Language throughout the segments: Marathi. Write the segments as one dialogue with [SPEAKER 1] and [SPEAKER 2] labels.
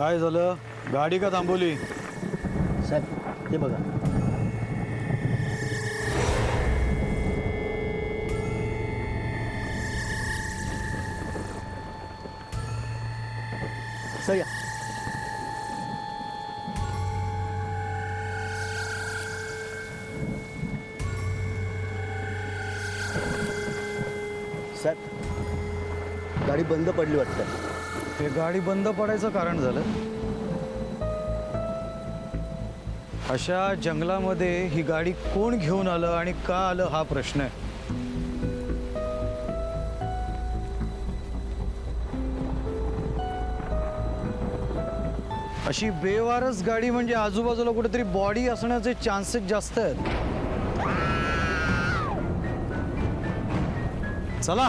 [SPEAKER 1] काय झालं? गाडी का थांबवली?
[SPEAKER 2] साहेब ते बघा. सर या. साहेब गाडी बंद पडली वाटतं.
[SPEAKER 1] ते गाडी बंद पडायचं कारण झालं. अशा जंगलामध्ये ही गाडी कोण घेऊन आलं आणि का आलं हा प्रश्न आहे. अशी बेवारस गाडी म्हणजे आजूबाजूला कुठेतरी बॉडी असण्याचे चान्सेस जास्त आहेत. चला.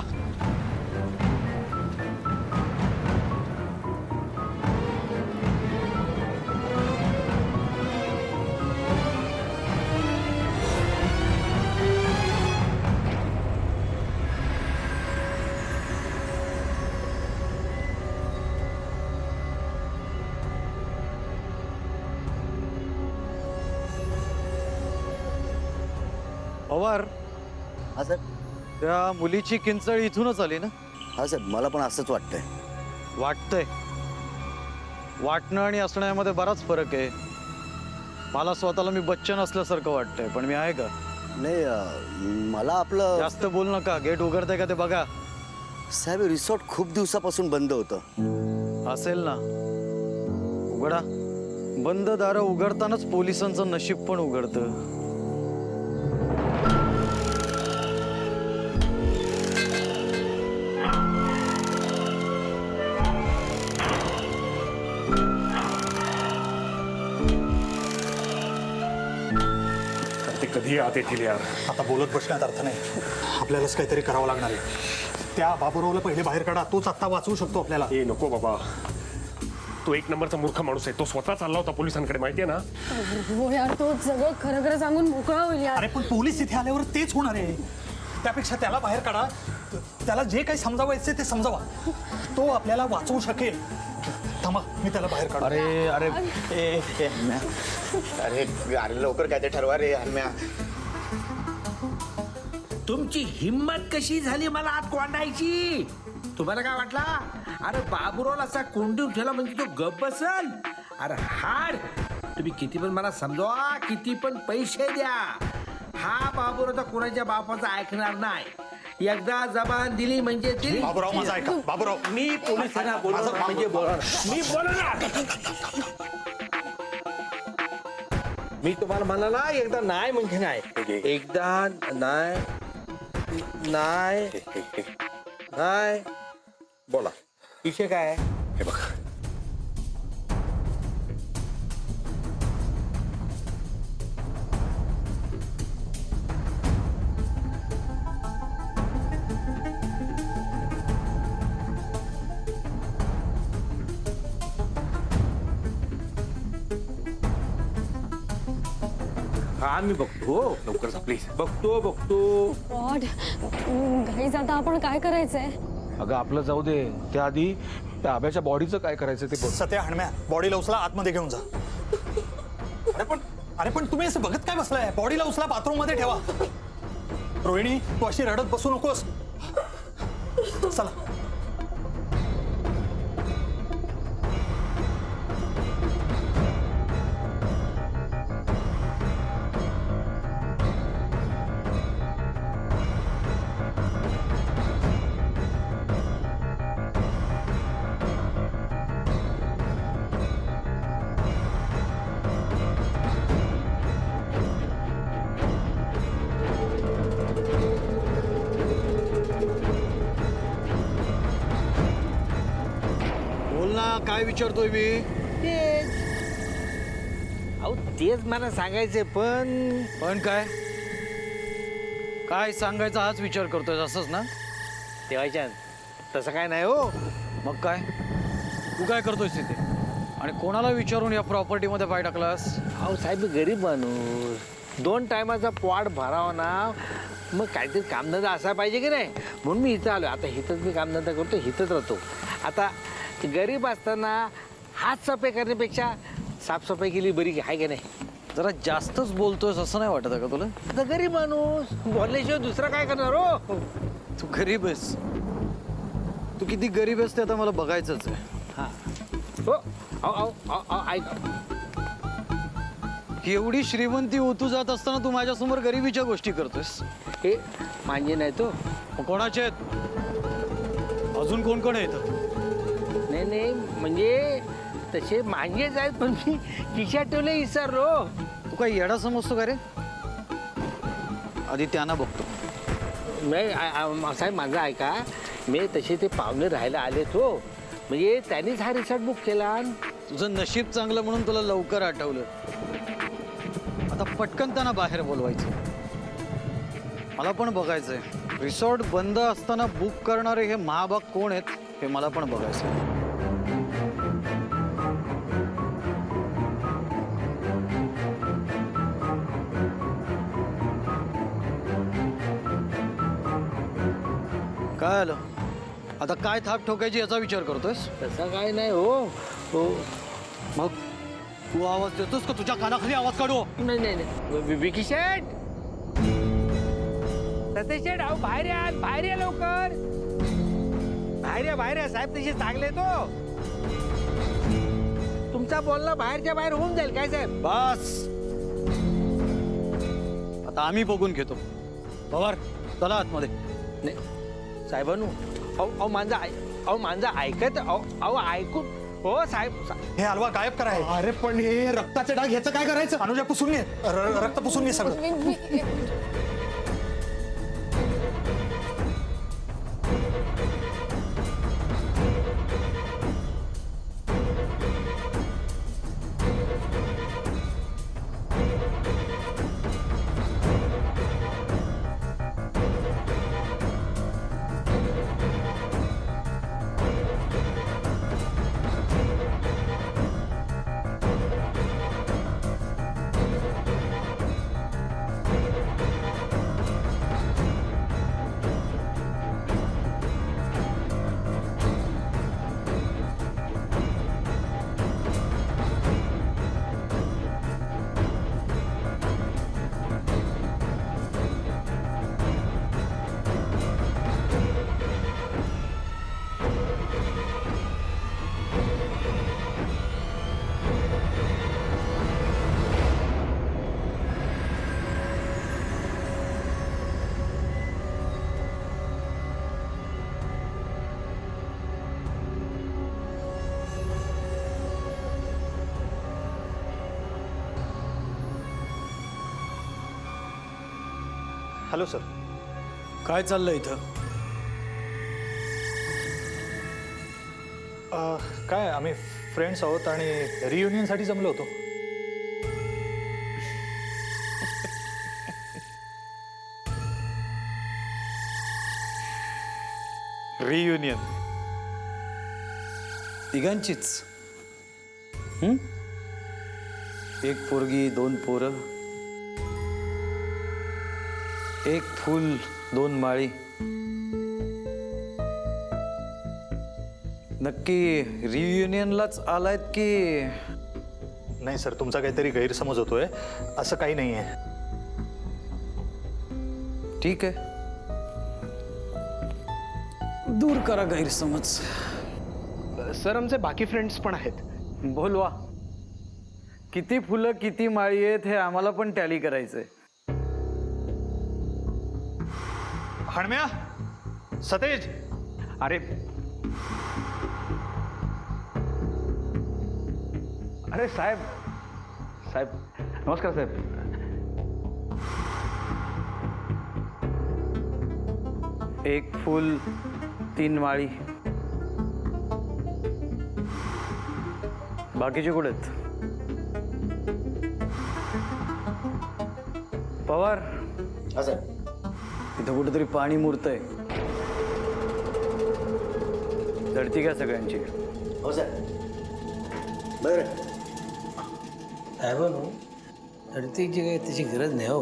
[SPEAKER 1] पवार,
[SPEAKER 2] हा सर.
[SPEAKER 1] त्या मुलीची किंचळ इथूनच आली ना?
[SPEAKER 2] हा सर, मला पण असंच वाटतंय.
[SPEAKER 1] वाटतंय. वाटणं आणि असण्यामध्ये बराच फरक आहे. मला स्वतःला मी बच्चन असल्यासारखं वाटतंय, पण मी आहे का?
[SPEAKER 2] नाही, मला आपलं.
[SPEAKER 1] जास्त बोल नका. गेट उघडतंय का ते बघा.
[SPEAKER 2] साहेब रिसॉर्ट खूप दिवसापासून बंद होतं.
[SPEAKER 1] असेल ना, उघडा. बंद दारं उघडतानाच पोलिसांचं नशीब पण उघडतं.
[SPEAKER 3] ते कधी आत येतील यार.
[SPEAKER 4] आता बोलत बसण्यात अर्थ नाही. आपल्यालाच काहीतरी करावं लागणार आहे. त्या बाबूरावला पहिले बाहेर काढा. तोच आत्ता वाचवू शकतो आपल्याला.
[SPEAKER 3] ए नको बाबा, तो एक नंबरचा मूर्ख माणूस आहे. तो स्वतः चालला होता पोलिसांकडे, माहितीये ना?
[SPEAKER 5] हो यार, तो सगळं खरं खरं सांगून मोकळा होईल यार.
[SPEAKER 4] अरे पण पोलीस इथे आल्यावर तेच होणार आहे. त्यापेक्षा त्याला बाहेर काढा. त्याला जे काही समजावायचे ते समजावा. तो आपल्याला वाचवू शकेल. थांबा, मी त्याला बाहेर काढतो.
[SPEAKER 2] अरे अरे अरे अरे लवकर काय ते ठरवा रे हरम्या.
[SPEAKER 6] तुमची हिम्मत कशी झाली मला आत कोंडायची? तुम्हाला काय वाटला? अरे बाबूराव असा कोंडून ठेवला म्हणजे तो गप बसल? अरे हाड, तुम्ही किती पण मला समजवा, किती पण पैसे द्या, हा बाबूराव तर कोणाच्या बापाचं ऐकणार नाही. एकदा जबान दिली म्हणजे दिली.
[SPEAKER 4] बाबूराव माझा ऐका. बाबूराव,
[SPEAKER 6] मी पोलिसांना बोलवणार म्हणजे बोलणार. मी बोलणार. मी तुम्हाला म्हणाला एकदा नाही म्हणजे नाही. एकदा नाही नाही नाही. बोला, विषय काय आहे?
[SPEAKER 3] हे बघ,
[SPEAKER 6] हा मी बघतो.
[SPEAKER 3] लवकर जा प्लीज.
[SPEAKER 6] बघतो
[SPEAKER 5] गॉड, गाईज आता आपण काय करायचंय?
[SPEAKER 1] अगं आपलं जाऊ दे. त्याआधी त्या आब्याच्या बॉडीचं काय करायचं ते बघ.
[SPEAKER 4] सत्या हणम्या, बॉडीला उचला, आतमध्ये घेऊन जा. अरे पण तुम्ही असं बघत काय बसलाय? बॉडीला उचला, बाथरूम मध्ये ठेवा. रोहिणी, तू अशी रडत बसू नकोस. चला.
[SPEAKER 1] बोल ना, काय विचारतोय मी?
[SPEAKER 6] अहो तेच मला सांगायचंय, पण
[SPEAKER 1] पण काय काय सांगायचं हाच विचार करतोय असंच ना?
[SPEAKER 6] तेव्हाच्या तसं काय नाही हो.
[SPEAKER 1] मग काय? तू काय करतोयस तिथे आणि कोणाला विचारून या प्रॉपर्टीमध्ये पाय टाकलास?
[SPEAKER 6] अहो साहेब, गरीब माणूस, 2 टायमाचा पॉट भरावा ना, मग काहीतरी कामधंदा असा पाहिजे की नाही, म्हणून मी इथं आलो. आता इथंच मी कामधंदा करतो, इथंच राहतो. आता गरीब असताना हात सफाई करण्यापेक्षा साफसफाई केली बरी आहे का नाही?
[SPEAKER 1] जरा जास्तच बोलतोयस असं नाही वाटत का तुला?
[SPEAKER 6] आता गरीब माणूस बोलल्याशिवाय दुसरं काय करणार हो?
[SPEAKER 1] तू गरीब आहेस. तू किती गरीब आहेस ते आता मला बघायचंच आहे.
[SPEAKER 6] हो ऐक,
[SPEAKER 1] एवढी श्रीमंती ओतू जात असताना तू माझ्यासमोर गरिबीच्या गोष्टी करतोयस.
[SPEAKER 6] हे मान्य नाही तो.
[SPEAKER 1] मग कोणाचे आहेत? अजून कोण कोण आहेत?
[SPEAKER 6] नाही म्हणजे तसे मांजेच आहेत पण मी खिशात ठेवले विसरलो.
[SPEAKER 1] तू काही येडा समजतो का रे? आधी त्यांना बघतो.
[SPEAKER 6] साहेब माझं ऐका, मी तसे ते पाहुणे राहायला आले तो म्हणजे त्यांनीच हा रिसॉर्ट बुक केला.
[SPEAKER 1] तुझं नशीब चांगलं म्हणून तुला लवकर आठवलं. आता पटकन त्यांना बाहेर बोलवायचं. मला पण बघायचंय रिसॉर्ट बंद असताना बुक करणारे हे महाभाग कोण आहेत हे मला पण बघायचंय. काय आलं आता? काय थाप ठोकायची याचा विचार करतोयस?
[SPEAKER 6] तसं काय नाही हो.
[SPEAKER 1] मग तू आवाज देतोस का? तुझ्या कानाखाली आवाज काढू?
[SPEAKER 6] नाही विकी शेठ, सतीश शेठ, अहो बाहेर या लवकर. बाहेर या साहेब, तसे चांगले तो. तुमचा बोलणं बाहेरच्या बाहेर होऊन जाईल काय साहेब?
[SPEAKER 1] बस आता आम्ही बघून घेतो. पवार चला आतमध्ये.
[SPEAKER 6] नाही साहेबांनो, अहो माझं ऐकत अहो ऐकून हो साहेब.
[SPEAKER 4] हे हलवा गायब करा हे.
[SPEAKER 7] अरे पण हे रक्ताचे डाग ह्याचं काय करायचं?
[SPEAKER 4] अनुजा पुसून घे. रक्त पुसून घे सगळं. Hello sir.
[SPEAKER 1] काय चाललंय इथं?
[SPEAKER 4] काय आम्ही फ्रेंड्स आहोत आणि रियुनियनसाठी जमलो होतो.
[SPEAKER 1] रियुनियन तिघांचीच? एक पोरगी, दोन पोरं, एक फूल, दोन माळी. नक्की रियुनियनलाच आलायत की?
[SPEAKER 4] नाही सर, तुमचा काहीतरी गैरसमज होतोय. असं काही नाही आहे.
[SPEAKER 1] ठीक आहे, दूर करा गैरसमज.
[SPEAKER 3] सर आमचे बाकी फ्रेंड्स पण आहेत.
[SPEAKER 1] बोलवा. किती फुलं किती माळी आहेत हे आम्हाला पण टॅली करायचंय.
[SPEAKER 4] हणम्या, सतेज,
[SPEAKER 3] अरे अरे साहेब नमस्कार साहेब.
[SPEAKER 1] एक फूल, तीन माळी. बाकीचे कुठे आहेत? पवार, इथं कुठेतरी पाणी मुरतंय. धडती का सगळ्यांची?
[SPEAKER 2] हो सर. बरं
[SPEAKER 6] साहेबांनो, धडतीची काही त्याची गरज नाही हो.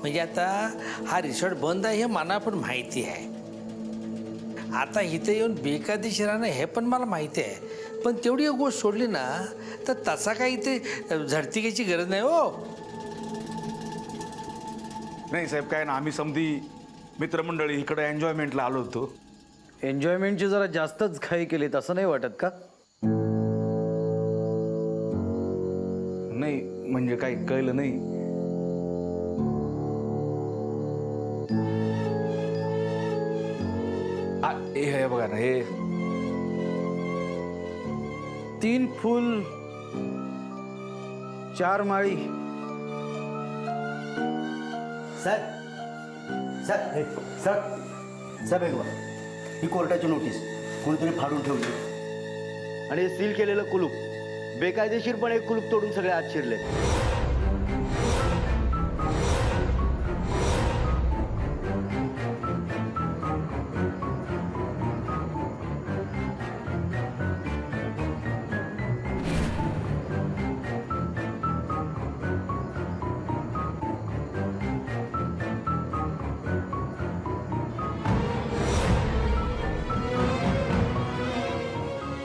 [SPEAKER 6] म्हणजे आता हा रिसॉर्ट बंद आहे हे मला पण माहिती आहे. आता इथे येऊन बेकायदेशीर राहणं हे पण मला माहिती आहे. पण तेवढी एक गोष्ट सोडली ना तर तसा काही ते झडती घ्यायची गरज नाही हो.
[SPEAKER 8] नाही साहेब काय ना, आम्ही समधी मित्रमंडळी इकडे एन्जॉयमेंटला आलो होतो.
[SPEAKER 1] एन्जॉयमेंटची जरा जास्तच घाई केली तसं नाही वाटत का?
[SPEAKER 8] नाही म्हणजे काही कळलं नाही. हे बघा ना, हे
[SPEAKER 1] 3 फूल 4 माळी.
[SPEAKER 2] साहेब साहेब हे, साहेब साहेब एक बघा, ही कोर्टाची नोटीस कोणीतरी फाडून ठेवली आणि हे सील केलेलं कुलूप बेकायदेशीरपणे कुलूप तोडून सगळे आत शिरले.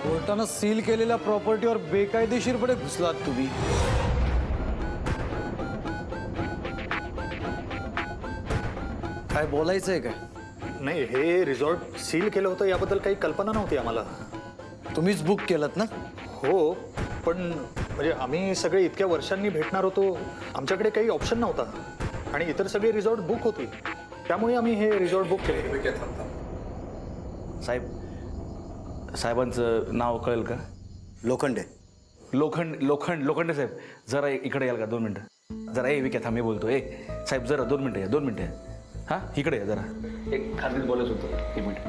[SPEAKER 1] कोर्टानं सील केलेल्या प्रॉपर्टीवर बेकायदेशीरपणे घुसलात तुम्ही. काय बोलायचंय काय?
[SPEAKER 4] नाही, हे रिसॉर्ट सील केलं होतं याबद्दल काही कल्पना नव्हती आम्हाला.
[SPEAKER 1] तुम्हीच बुक केलं ना?
[SPEAKER 4] हो, पण म्हणजे आम्ही सगळे इतक्या वर्षांनी भेटणार होतो, आमच्याकडे काही ऑप्शन नव्हता आणि इतर सगळे रिसॉर्ट बुक होती, त्यामुळे आम्ही हे रिसॉर्ट बुक केले.
[SPEAKER 8] साहेब साहेबांचं नाव कळेल का?
[SPEAKER 2] लोखंडे.
[SPEAKER 8] लोखंडे साहेब, जरा इकडे याल का 2 मिनटं? जरा ए विक्या थांब, मी बोलतो. साहेब जरा 2 मिनटं या, 2 मिनटं या. हां इकडे या जरा, एक खात्रीत बोलायचं होतं. 1 मिनिट.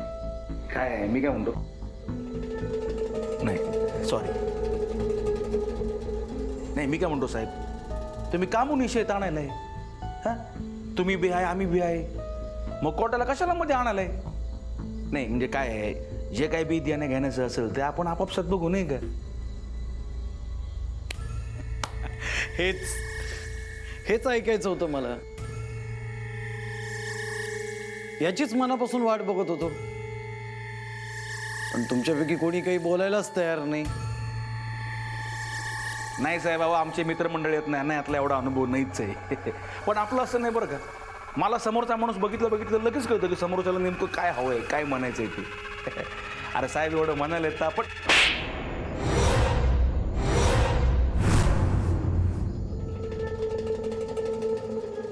[SPEAKER 8] काय आहे, मी काय म्हणतो? नाही सॉरी, नाही मी काय म्हणतो साहेब, तुम्ही का म्हणून विषय आणायलाय? हां तुम्ही बी आहे, आम्ही बी आहे, मग कोर्टाला कशाला मध्ये आणायलाय? नाही म्हणजे काय आहे, जे काही बी देण्या घेण्याचं असेल ते आपण आपापसात बघू, नाही का?
[SPEAKER 1] हेच ऐकायचं होतं मला. याचीच मनापासून वाट बघत होतो, पण तुमच्यापैकी कोणी काही बोलायलाच तयार नाही.
[SPEAKER 8] नाही साहेब, बाबा आमचे मित्रमंडळी येत नाही, यातला एवढा अनुभव नाहीच आहे. पण आपलं असं नाही बरं का, मला समोरचा माणूस बघितलं लगेच कळतं की समोरच्याला नेमकं काय हवंय, काय म्हणायचंय ते. अरे साहेब एवढं म्हणायला येतं आपण.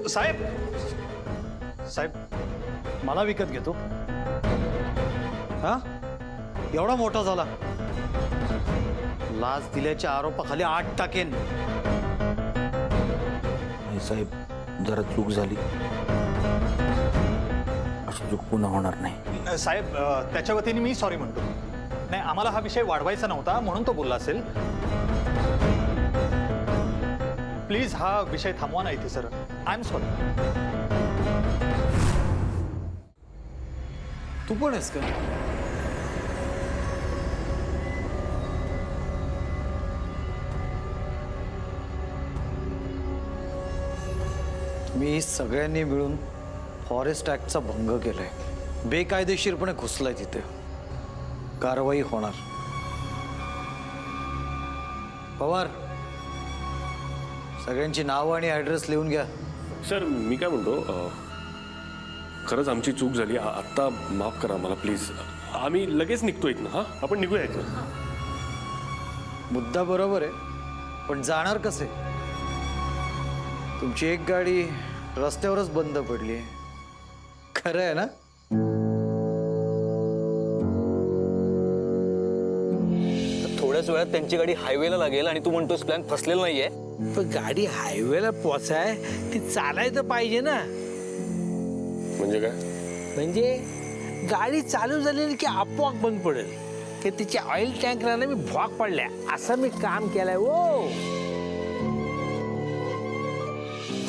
[SPEAKER 4] साहेब साहेब
[SPEAKER 1] मला विकत घेतो? हा एवढा मोठा झाला, लाच दिल्याच्या आरोपाखाली 8 टाकेन.
[SPEAKER 8] नाही साहेब, जरा चूक झाली, अशी चूक पुन्हा होणार नाही.
[SPEAKER 4] साहेब त्याच्या वतीने मी सॉरी म्हणतो. नाही, आम्हाला हा विषय वाढवायचा नव्हता म्हणून तो बोलला असेल. प्लीज हा विषय थांबवा ना इथे सर. I am sorry.
[SPEAKER 1] तू पण आहेस का? मी सगळ्यांनी मिळून फॉरेस्ट ऍक्टचा भंग केलाय, बेकायदेशीरपणे घुसलाय तिथे. कारवाई होणार. पवार, सगळ्यांची नावं आणि ऍड्रेस लिहून घ्या.
[SPEAKER 3] सर मी काय म्हणतो, खरंच आमची चूक झाली, आत्ता माफ करा मला प्लीज. आम्ही लगेच निघतो इथनं. हां आपण निघूया इथनं.
[SPEAKER 1] मुद्दा बरोबर आहे, पण जाणार कसे? तुमची एक गाडी रस्त्यावरच बंद पडली आहे. खरं आहे ना?
[SPEAKER 9] थोड्याच वेळात त्यांची गाडी हायवेला लागेल आणि तू म्हणतोस प्लॅन फसलेला नाहीये.
[SPEAKER 6] पण गाडी हायवेला पोचाय ती चालायचं पाहिजे ना.
[SPEAKER 3] म्हणजे काय?
[SPEAKER 6] म्हणजे गाडी चालू झालेली की आपोआप बंद पडेल की तिच्या ऑइल टँकला मी भॉक पडल्या असं मी काम केलंय. ओ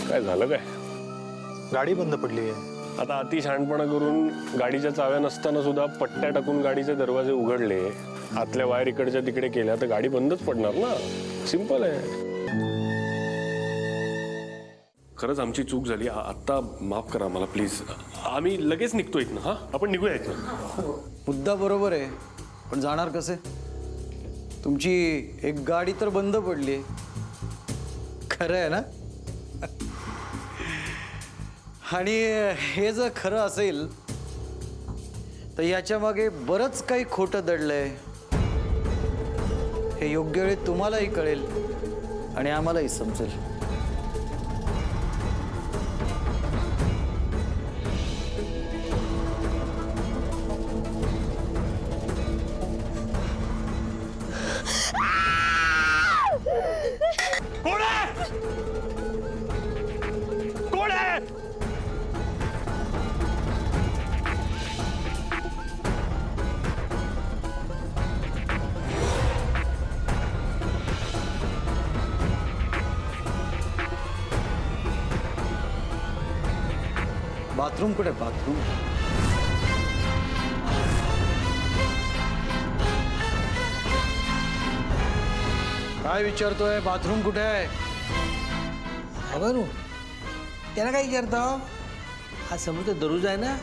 [SPEAKER 3] काय झालं काय?
[SPEAKER 4] गाडी बंद पडली आहे.
[SPEAKER 3] आता अति शहाणपणा करून गाडीच्या चाव्या नसताना सुद्धा पट्ट्या टाकून गाडीचे दरवाजे उघडले, आतल्या वायर इकडच्या तिकडे केल्या तर गाडी बंदच पडणार ना. सिंपल आहे. खरंच आमची चूक झाली, आत्ता माफ करा मला प्लीज. आम्ही लगेच निघतो इथनं. हां आपण निघूया इथनं.
[SPEAKER 1] मुद्दा बरोबर आहे, पण जाणार कसे? तुमची एक गाडी तर बंद पडली. खरं आहे ना? आणि हे जर खरं असेल तर याच्या मागे बरंच काही खोटं दडलंय. हे योग्य वेळी तुम्हालाही कळेल आणि आम्हालाही समजेल.
[SPEAKER 3] कोण आहे? कोण आहे?
[SPEAKER 1] बाथरूम कुठे? बाथरूम काय विचारतोय? बाथरूम कुठे आहे?
[SPEAKER 6] बरू त्याला काय विचारतो? हा समोरचा दरवाजा आहे ना,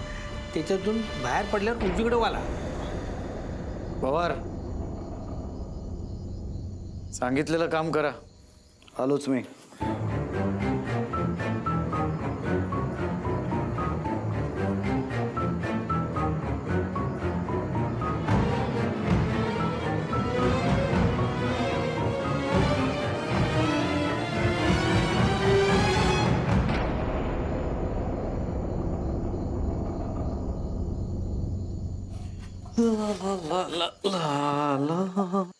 [SPEAKER 6] त्याच्यातून बाहेर पडल्यावर उजवीकडे वाला.
[SPEAKER 1] पवार, सांगितलेलं काम करा. आलोच मी. ला ला ला ला ला.